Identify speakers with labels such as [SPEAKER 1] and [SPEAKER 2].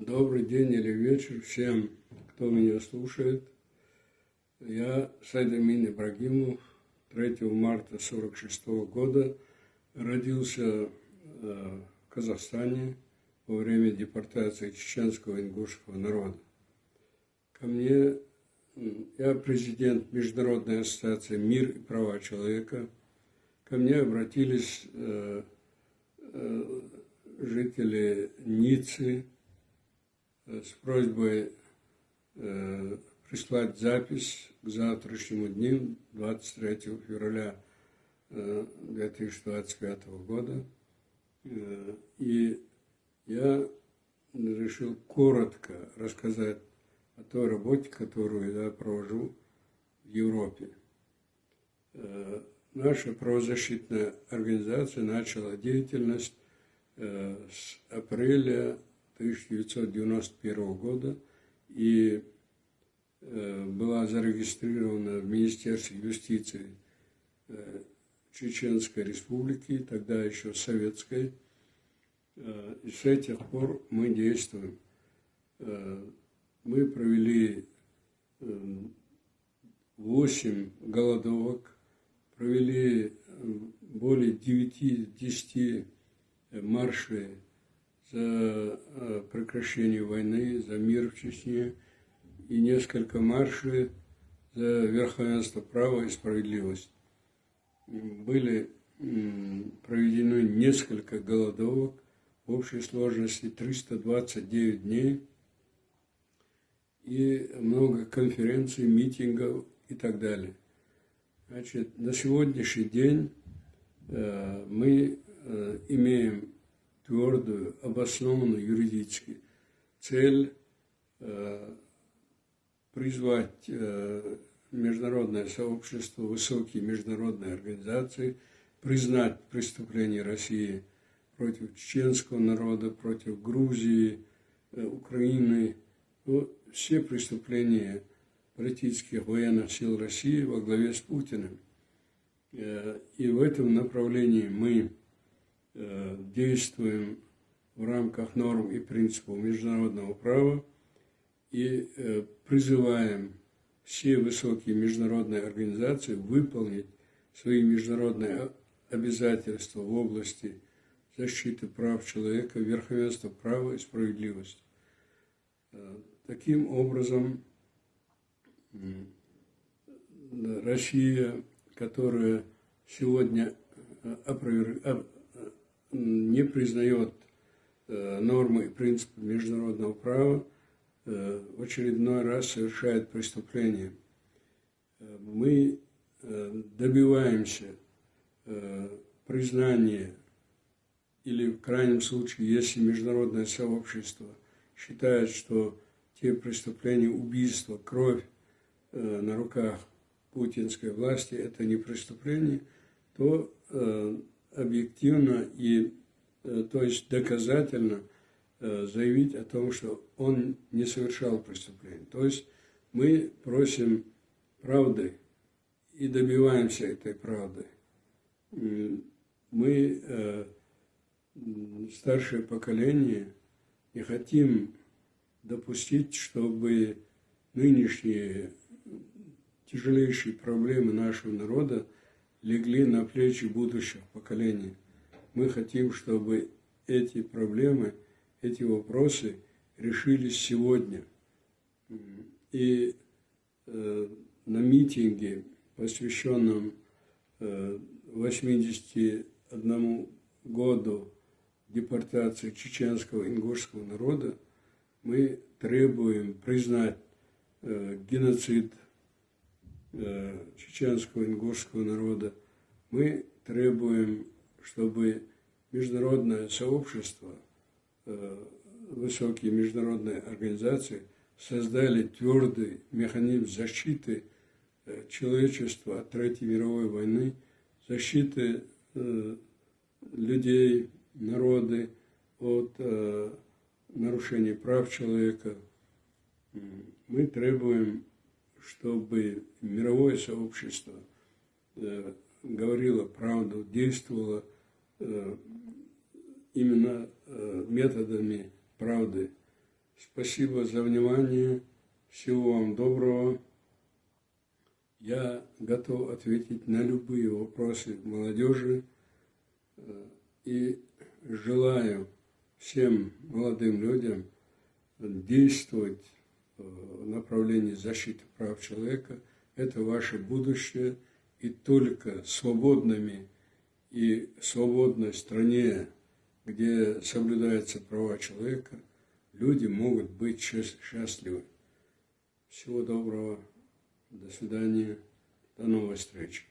[SPEAKER 1] Добрый день или вечер всем, кто меня слушает. Я Сайд Амин Ибрагимов, 3 марта 1946 года родился в Казахстане во время депортации чеченского и ингушского народа. Я президент Международной ассоциации «Мир и права человека». Ко мне обратились жители Ниццы с просьбой прислать запись к завтрашнему дню, 23 февраля 2025 года. И я решил коротко рассказать о той работе, которую я провожу в Европе. Наша правозащитная организация начала деятельность с апреля 1991 года и была зарегистрирована в Министерстве юстиции Чеченской Республики, тогда еще Советской. И с этих пор мы действуем. Мы провели 8 голодовок, провели более 9-10 маршей за прекращение войны, за мир в Чечне и несколько маршей за верховенство права и справедливость. Были проведены несколько голодовок в общей сложности 329 дней и много конференций, митингов и так далее. Значит, на сегодняшний день мы имеем твердую, обоснованную юридически цель призвать международное сообщество, высокие международные организации, признать преступления России против чеченского народа, против Грузии, Украины, все преступления политических военных сил России во главе с Путиным. И в этом направлении мы действуем в рамках норм и принципов международного права и призываем все высокие международные организации выполнить свои международные обязательства в области защиты прав человека, верховенства права и справедливости. Таким образом, Россия, которая сегодня не признает нормы и принципы международного права, в очередной раз совершает преступление. Мы добиваемся признания, или в крайнем случае, если международное сообщество считает, что те преступления, убийства, кровь на руках путинской власти – это не преступление, то объективно и, то есть доказательно заявить о том, что он не совершал преступление. То есть мы просим правды и добиваемся этой правды. Мы, старшее поколение, не хотим допустить, чтобы нынешние тяжелейшие проблемы нашего народа легли на плечи будущих поколений. Мы хотим, чтобы эти проблемы, эти вопросы решились сегодня. И на митинге, посвященном 81 году депортации чеченского и ингушского народа, мы требуем признать геноцид чеченского и ингушского народа. Мы требуем, чтобы международное сообщество, высокие международные организации создали твердый механизм защиты человечества от Третьей мировой войны, защиты людей, народы от нарушения прав человека. Мы требуем, чтобы мировое сообщество говорило правду, действовало именно методами правды. Спасибо за внимание. Всего вам доброго. Я готов ответить на любые вопросы молодежи и желаю всем молодым людям действовать в направлении защиты прав человека. Это ваше будущее, и только свободными и в свободной стране, где соблюдаются права человека, люди могут быть счастливы. Всего доброго. До свидания. До новой встречи.